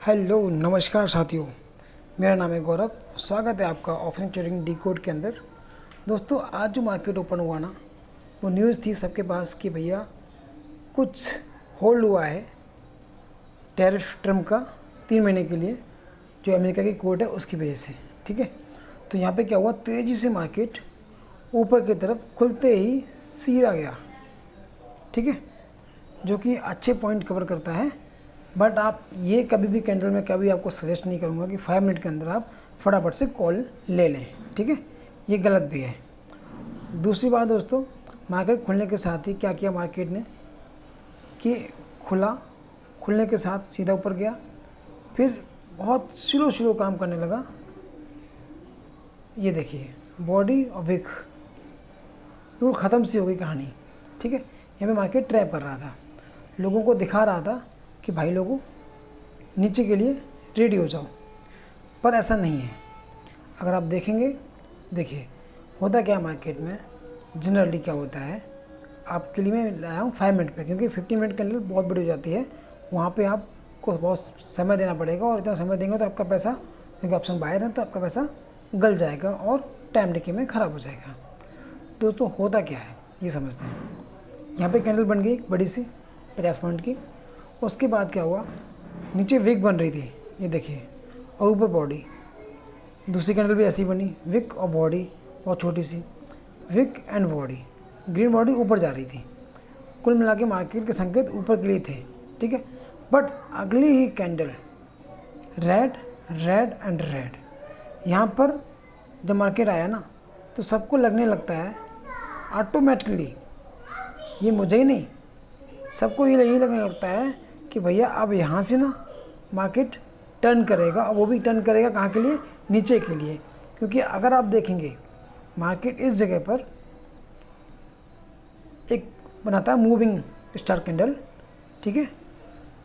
Hello नमस्कार साथियों, मेरा नाम है गौरव। स्वागत है आपका ऑप्शन ट्रेडिंग डी कोड के अंदर। दोस्तों, आज जो मार्केट ओपन हुआ ना, वो न्यूज़ थी सबके पास कि भैया कुछ होल्ड हुआ है टैरिफ ट्रम्प का 3 महीने के लिए, जो अमेरिका की कोर्ट है उसकी वजह से। ठीक है, तो यहाँ पे क्या हुआ, तेज़ी से मार्केट ऊपर की तरफ खुलते ही सीधा गया। ठीक है, जो कि अच्छे पॉइंट कवर करता है। बट आप ये कभी भी कैंडल में कभी आपको सजेस्ट नहीं करूँगा कि 5 मिनट के अंदर आप फटाफट से कॉल ले लें। ठीक है, ये गलत भी है। दूसरी बात दोस्तों, मार्केट खुलने के साथ ही क्या किया मार्केट ने कि खुलने के साथ सीधा ऊपर गया, फिर बहुत स्लो काम करने लगा। ये देखिए बॉडी और विक तो ख़त्म सी हो गई कहानी। ठीक है, यहाँ पे मार्केट ट्रैप कर रहा था, लोगों को दिखा रहा था कि भाई लोगों नीचे के लिए रेडी हो जाओ, पर ऐसा नहीं है। अगर आप देखेंगे, देखिए होता क्या मार्केट में जनरली क्या होता है। आपके लिए मैं लाया हूँ 5 मिनट पे, क्योंकि 15 मिनट कैंडल बहुत बड़ी हो जाती है, वहाँ पे आपको बहुत समय देना पड़ेगा, और इतना समय देंगे तो आपका पैसा, क्योंकि ऑप्शन बायर है तो आपका पैसा गल जाएगा और टाइम डिके में ख़राब हो जाएगा। दोस्तों होता क्या है ये समझते हैं। यहाँ पे कैंडल बन गई बड़ी सी 50 पॉइंट की। उसके बाद क्या हुआ, नीचे विक बन रही थी, ये देखिए, और ऊपर बॉडी। दूसरी कैंडल भी ऐसी बनी, विक और बॉडी, बहुत छोटी सी wick and body, green body ऊपर जा रही थी। कुल मिला के मार्केट के संकेत ऊपर के लिए थे। ठीक है, बट अगली ही candle red red and red. यहाँ पर जब मार्केट आया ना, तो सबको लगने लगता है ऑटोमेटिकली, ये मुझे ही नहीं, सबको यही लगने लगता है कि भैया अब यहाँ से ना मार्केट टर्न करेगा, और वो भी टर्न करेगा कहाँ के लिए, नीचे के लिए। क्योंकि अगर आप देखेंगे मार्केट इस जगह पर एक बनाता है मूविंग स्टार कैंडल। ठीक है,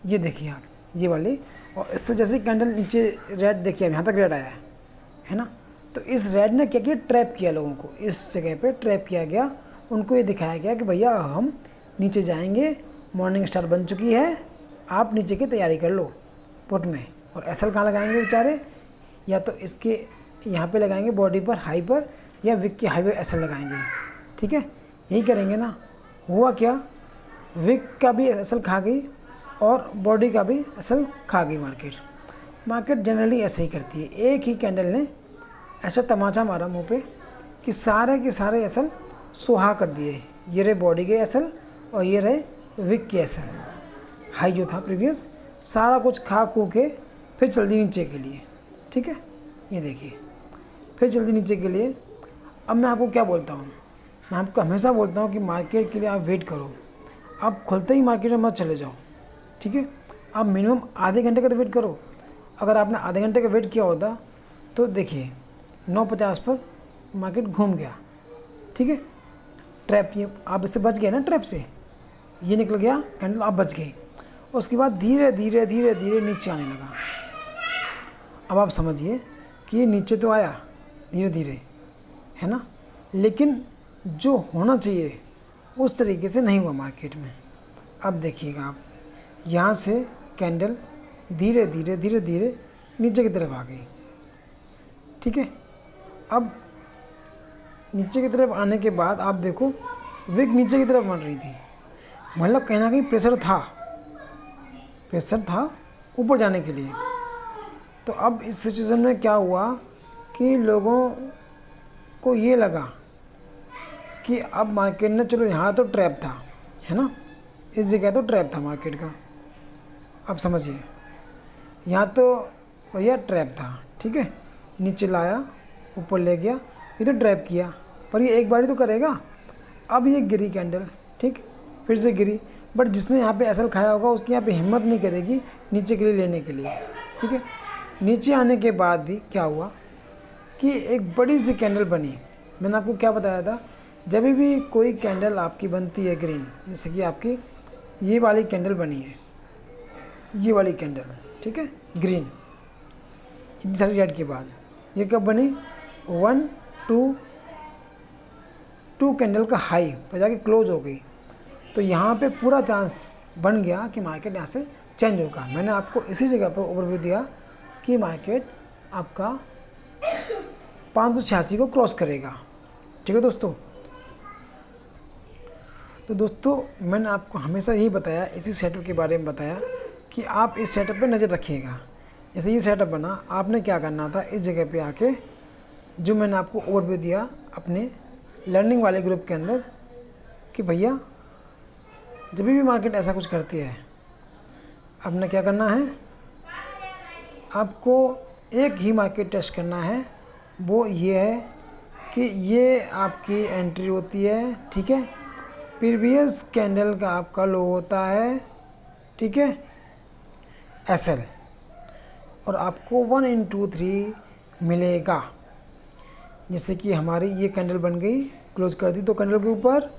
ये देखिए आप, ये वाली, और इससे जैसे कैंडल नीचे रेड देखिए, अब यहाँ तक रेड आया है ना, तो इस रेड ने क्या किया, ट्रैप किया लोगों को, इस जगह पे ट्रैप किया गया। उनको ये दिखाया गया कि भैया हम नीचे जाएंगे, मॉर्निंग स्टार बन चुकी है, आप नीचे की तैयारी कर लो पुट में। और एसएल कहाँ लगाएंगे बेचारे, या तो इसके यहाँ पे लगाएंगे बॉडी पर हाई पर, या विक के हाई पे एसएल लगाएंगे। ठीक है, यही करेंगे ना। हुआ क्या, विक का भी एसएल खा गई और बॉडी का भी एसएल खा गई मार्केट जनरली ऐसे ही करती है। एक ही कैंडल ने ऐसा तमाचा मारा मुँह पे कि सारे के सारे एसएल सुहा कर दिए। ये रहे बॉडी के एसएल और ये रहे विक के एसएल। हाई जो था प्रीवियस, सारा कुछ खा खू के फिर चल दी नीचे के लिए। ठीक है, ये देखिए फिर चल दी नीचे के लिए। अब मैं आपको क्या बोलता हूँ, मैं आपको हमेशा बोलता हूँ कि मार्केट के लिए आप वेट करो, आप खुलते ही मार्केट में मत चले जाओ। ठीक है, आप मिनिमम आधे घंटे का तो वेट करो। अगर आपने आधे घंटे का वेट किया होता तो देखिए 9:50 पर मार्केट घूम गया। ठीक है, ट्रैप, ये आप इससे बच गए ना, ट्रैप से ये निकल गया कैंडल, आप बच गए। उसके बाद धीरे धीरे धीरे धीरे नीचे आने लगा। अब आप समझिए कि ये नीचे तो आया धीरे धीरे, है ना, लेकिन जो होना चाहिए उस तरीके से नहीं हुआ मार्केट में। अब देखिएगा आप, यहाँ से कैंडल धीरे धीरे धीरे धीरे नीचे की तरफ आ गई। ठीक है, अब नीचे की तरफ आने के बाद आप देखो विक नीचे की तरफ बन रही थी, मतलब कहीं ना कहीं प्रेशर था ऊपर जाने के लिए। तो अब इस सिचुएशन में क्या हुआ कि लोगों को ये लगा कि अब मार्केट ने, चलो यहाँ तो ट्रैप था, है ना, इस जगह तो ट्रैप था मार्केट का। अब समझिए, यहाँ तो भैया ट्रैप था। ठीक है, नीचे लाया, ऊपर ले गया, ये तो ट्रैप किया, पर ये एक बारी तो करेगा। अब ये गिरी कैंडल, ठीक, फिर से गिरी, बट जिसने यहाँ पे एसएल खाया होगा उसकी यहाँ पे हिम्मत नहीं करेगी नीचे के लिए लेने के लिए। ठीक है, नीचे आने के बाद भी क्या हुआ कि एक बड़ी सी कैंडल बनी। मैंने आपको क्या बताया था, जब भी कोई कैंडल आपकी बनती है ग्रीन, जैसे कि आपकी ये वाली कैंडल बनी है, ये वाली कैंडल, ठीक है, ग्रीन, इतनी सारी रेड के बाद ये कब बनी, 1 2 कैंडल का हाई पर जाके क्लोज हो गई। तो यहाँ पे पूरा चांस बन गया कि मार्केट यहाँ से चेंज होगा। मैंने आपको इसी जगह पर ओवरव्यू दिया कि मार्केट आपका 586 को क्रॉस करेगा। ठीक है दोस्तों। तो दोस्तों मैंने आपको हमेशा यही बताया, इसी सेटअप के बारे में बताया कि आप इस सेटअप पे नज़र रखिएगा। जैसे ये सेटअप बना, आपने क्या करना था, इस जगह पे आके जो मैंने आपको ओवरव्यू दिया अपने लर्निंग वाले ग्रुप के अंदर कि भैया जब भी मार्केट ऐसा कुछ करती है, आपने क्या करना है, आपको एक ही मार्केट टेस्ट करना है, वो ये है कि ये आपकी एंट्री होती है। ठीक है, प्रीवियस कैंडल का आपका लो होता है। ठीक है, SL, और आपको 1 into 3 मिलेगा। जैसे कि हमारी ये कैंडल बन गई, क्लोज कर दी, तो कैंडल के ऊपर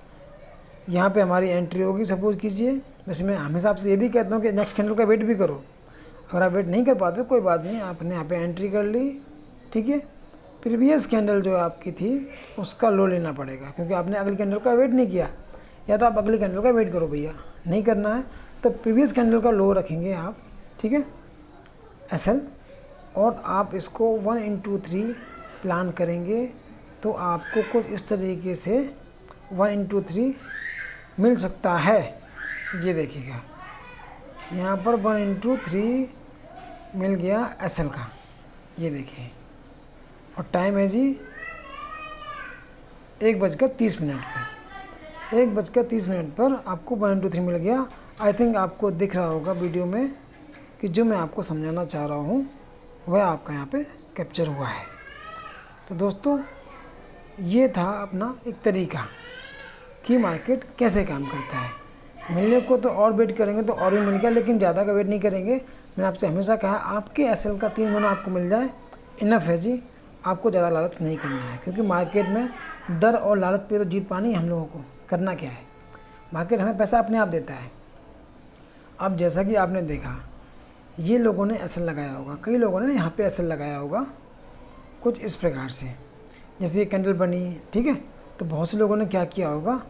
यहाँ पे हमारी एंट्री होगी। सपोज कीजिए, वैसे मैं हमेशा आपसे ये भी कहता हूँ कि नेक्स्ट कैंडल का वेट भी करो। अगर आप वेट नहीं कर पाते तो कोई बात नहीं, आपने यहाँ पे एंट्री कर ली। ठीक है, प्रीवियस कैंडल जो आपकी थी उसका लो लेना पड़ेगा, क्योंकि आपने अगली कैंडल का वेट नहीं किया। या तो आप अगली कैंडल का वेट करो, भैया नहीं करना है तो प्रीवियस कैंडल का लो रखेंगे आप। ठीक है, SL, और आप इसको 1 into 3 प्लान करेंगे तो आपको कुछ इस तरीके से 1 into 3 मिल सकता है। ये देखिएगा, यहाँ पर 1 into 3 मिल गया SL का, ये देखिए। और टाइम है जी 1:30 पर। 1:30 पर आपको 1 into 3 मिल गया। आई थिंक आपको दिख रहा होगा वीडियो में कि जो मैं आपको समझाना चाह रहा हूँ वह आपका यहाँ पे कैप्चर हुआ है। तो दोस्तों ये था अपना एक तरीका कि मार्केट कैसे काम करता है। मिलने को तो और वेट करेंगे तो और भी मिल गया, लेकिन ज़्यादा का वेट नहीं करेंगे। मैंने आपसे हमेशा कहा आपके SL का 3 गुना आपको मिल जाए इनफ है जी। आपको ज़्यादा लालच नहीं करना है, क्योंकि मार्केट में डर और लालच पे तो जीत पानी है हम लोगों को। करना क्या है, मार्केट हमें पैसा अपने आप देता है। अब जैसा कि आपने देखा, ये लोगों ने SL लगाया होगा, कई लोगों ने यहाँ पे SL लगाया होगा कुछ इस प्रकार से। जैसे ये कैंडल बनी, ठीक है, तो बहुत से लोगों ने क्या किया होगा,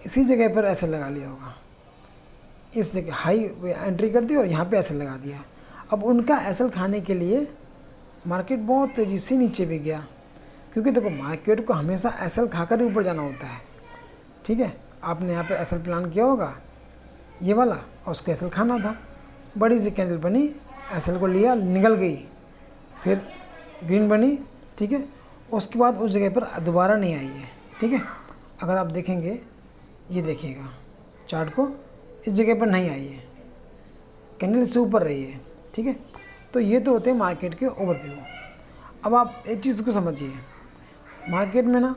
इसी जगह पर SL लगा लिया होगा। इस जगह हाई एंट्री कर दी और यहाँ पे SL लगा दिया। अब उनका SL खाने के लिए मार्केट बहुत तेज़ी से नीचे भी गया, क्योंकि देखो मार्केट को हमेशा SL खाकर ही ऊपर जाना होता है। ठीक है, आपने यहाँ पे SL प्लान किया होगा ये वाला, और उसको SL खाना था। बड़ी सी कैंडल बनी, SL को लिया, निकल गई, फिर ग्रीन बनी। ठीक है, उसके बाद उस जगह पर दोबारा नहीं आई है। ठीक है, अगर आप देखेंगे, ये देखिएगा चार्ट को, इस जगह पर नहीं आई है, कैंडल इससे ऊपर रही है। ठीक है, तो ये तो होते हैं मार्केट के ओवरव्यू। अब आप एक चीज़ को समझिए, मार्केट में ना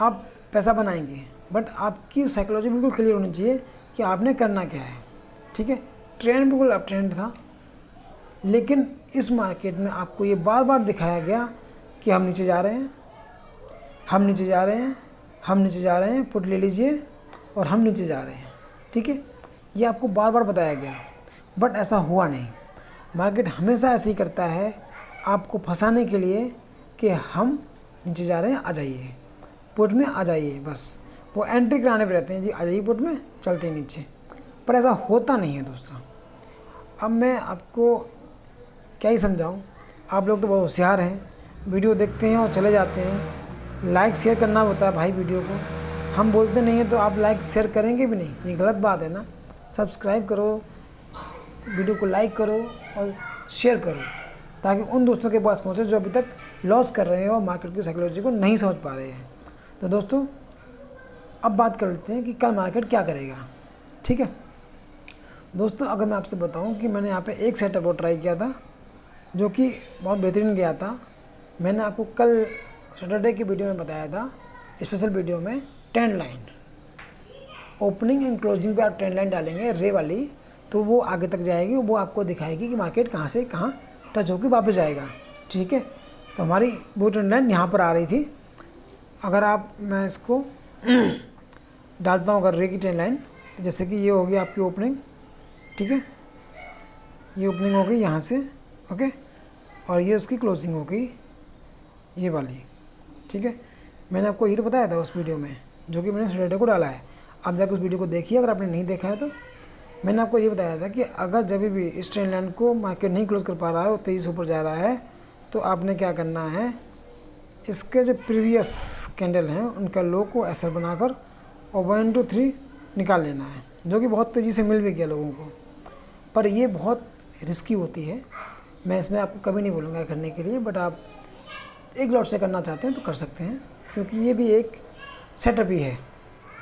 आप पैसा बनाएंगे, बट आपकी साइकोलॉजी बिल्कुल क्लियर होनी चाहिए कि आपने करना क्या है। ठीक है, ट्रेंड बिल्कुल अप ट्रेंड था, लेकिन इस मार्केट में आपको ये बार बार दिखाया गया कि हम नीचे जा रहे हैं, हम नीचे जा रहे हैं, हम नीचे जा रहे हैं, पुट ले लीजिए, और हम नीचे जा रहे हैं। ठीक है, ये आपको बार बार बताया गया, बट ऐसा हुआ नहीं। मार्केट हमेशा ऐसे ही करता है आपको फंसाने के लिए कि हम नीचे जा रहे हैं, आ जाइए पुट में, आ जाइए। बस वो एंट्री कराने पे रहते हैं जी, आ जाइए पुट में, चलते हैं नीचे। पर ऐसा होता नहीं है दोस्तों। अब मैं आपको क्या ही समझाऊं, आप लोग तो बहुत होशियार हैं, वीडियो देखते हैं और चले जाते हैं। लाइक शेयर करना होता है भाई वीडियो को, हम बोलते नहीं हैं तो आप लाइक शेयर करेंगे भी नहीं, ये गलत बात है ना। सब्सक्राइब करो, वीडियो को लाइक करो और शेयर करो, ताकि उन दोस्तों के पास पहुँचे जो अभी तक लॉस कर रहे हैं और मार्केट की साइकोलॉजी को नहीं समझ पा रहे हैं। तो दोस्तों अब बात कर लेते हैं कि कल मार्केट क्या करेगा। ठीक है दोस्तों, अगर मैं आपसे बताऊं कि मैंने यहाँ पे एक सेटअप और ट्राई किया था जो कि बहुत बेहतरीन गया था। मैंने आपको कल सैटरडे की वीडियो में बताया था, स्पेशल वीडियो में, trend line opening and closing पे आप ट्रेंड लाइन डालेंगे रे वाली, तो वो आगे तक जाएगी, वो आपको दिखाएगी कि मार्केट कहाँ से कहाँ टच होकर वापस आएगा। ठीक है, तो हमारी वो ट्रेंड लाइन यहाँ पर आ रही थी। अगर आप, मैं इसको डालता हूँ अगर रे की ट्रेंड लाइन, तो जैसे कि ये होगी आपकी ओपनिंग। ठीक है, ये ओपनिंग हो गई यहाँ से, ओके, और ये उसकी क्लोजिंग हो गई ये वाली। ठीक है, मैंने आपको ये तो बताया था उस वीडियो में, जो कि मैंने सैटरडे को डाला है। आप जाकर उस वीडियो को देखिए अगर आपने नहीं देखा है तो। मैंने आपको ये बताया था कि अगर जब भी इस ट्रेंड लाइन को मार्केट नहीं क्लोज कर पा रहा है और तेज़ी से ऊपर जा रहा है, तो आपने क्या करना है, इसके जो प्रीवियस कैंडल हैं उनका लो को ऐसा बनाकर और 1 2 3 निकाल लेना है, जो कि बहुत तेज़ी से मिल भी गया लोगों को। पर ये बहुत रिस्की होती है, मैं इसमें आपको कभी नहीं बोलूँगा करने के लिए, बट आप एक लॉट से करना चाहते हैं तो कर सकते हैं, क्योंकि ये भी एक सेटअप ही है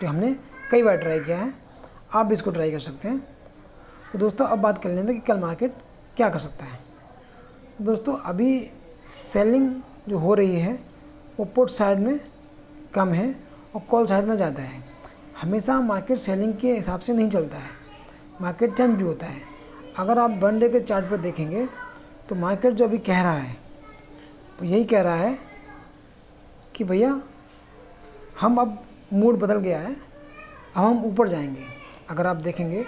जो हमने कई बार ट्राई किया है, आप भी इसको ट्राई कर सकते हैं। तो दोस्तों अब बात कर लेते हैं कि कल मार्केट क्या कर सकता है। दोस्तों अभी सेलिंग जो हो रही है वो पुट साइड में कम है और कॉल साइड में ज़्यादा है। हमेशा मार्केट सेलिंग के हिसाब से नहीं चलता है, मार्केट चेंज भी होता है। अगर आप 1 डे के चार्ट पर देखेंगे तो मार्केट जो अभी कह रहा है वो यही कह रहा है कि भैया हम अब मूड बदल गया है, अब हम ऊपर जाएंगे। अगर आप देखेंगे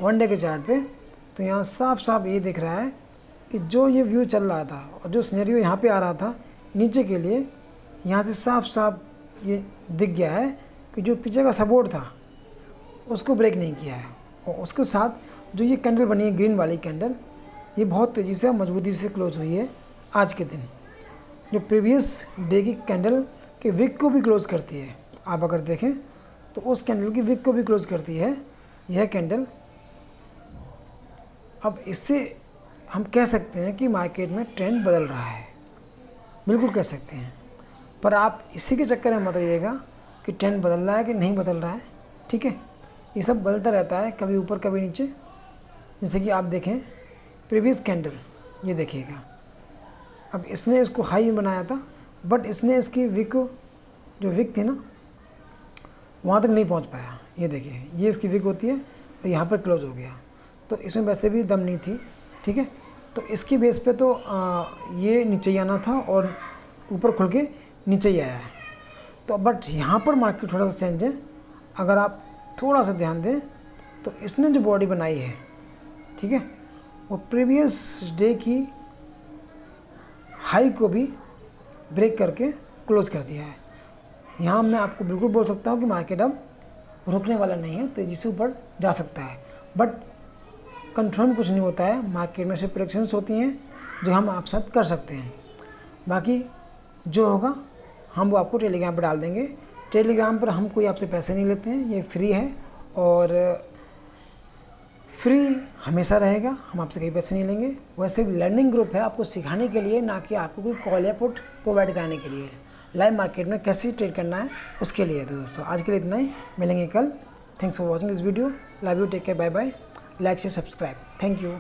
1 डे के चार्ट पे तो यहाँ साफ साफ ये दिख रहा है कि जो ये व्यू चल रहा था और जो सिनेरियो यहाँ पे आ रहा था नीचे के लिए, यहाँ से साफ साफ ये दिख गया है कि जो पीछे का सपोर्ट था उसको ब्रेक नहीं किया है। और उसके साथ जो ये कैंडल बनी है ग्रीन वाली कैंडल, ये बहुत तेज़ी से मजबूती से क्लोज हुई है आज के दिन, जो प्रीवियस डे की कैंडल के विक को भी क्लोज करती है। आप अगर देखें तो उस कैंडल की विक को भी क्लोज करती है यह कैंडल। अब इससे हम कह सकते हैं कि मार्केट में ट्रेंड बदल रहा है, बिल्कुल कह सकते हैं। पर आप इसी के चक्कर में मत रहिएगा कि ट्रेंड बदल रहा है कि नहीं बदल रहा है, ठीक है। ये सब बदलता रहता है, कभी ऊपर कभी नीचे। जैसे कि आप देखें प्रीवियस कैंडल, ये देखिएगा, अब इसने इसको हाई बनाया था, बट इसने इसकी विक, जो विक थी ना, वहाँ तक नहीं पहुँच पाया। ये देखिए, ये इसकी विक होती है और यहाँ पर क्लोज हो गया, तो इसमें वैसे भी दम नहीं थी, ठीक है। तो इसकी बेस पे तो ये नीचे ही आना था और ऊपर खुल के नीचे ही आया है। तो बट यहाँ पर मार्केट थोड़ा सा चेंज है। अगर आप थोड़ा सा ध्यान दें तो इसने जो बॉडी बनाई है, ठीक है, वो प्रीवियस डे की हाई को भी ब्रेक करके क्लोज कर दिया है। यहाँ मैं आपको बिल्कुल बोल सकता हूँ कि मार्केट अब रुकने वाला नहीं है, तेज़ी से ऊपर जा सकता है। बट कंफर्म कुछ नहीं होता है, मार्केट में से प्रेडिक्शंस होती हैं जो हम आप साथ कर सकते हैं। बाकी जो होगा हम वो आपको टेलीग्राम पर डाल देंगे। टेलीग्राम पर हम कोई आपसे पैसे नहीं लेते हैं, ये फ्री है और फ्री हमेशा रहेगा, हम आपसे कहीं पैसे नहीं लेंगे। वैसे लर्निंग ग्रुप है आपको सिखाने के लिए, ना कि आपको कोई कॉल या पुट प्रोवाइड कराने के लिए। लाइव मार्केट में कैसे ट्रेड करना है उसके लिए। तो दोस्तों आज के लिए इतना ही, मिलेंगे कल। Thanks for watching this video, love you, take care, bye bye, like share subscribe, thank you.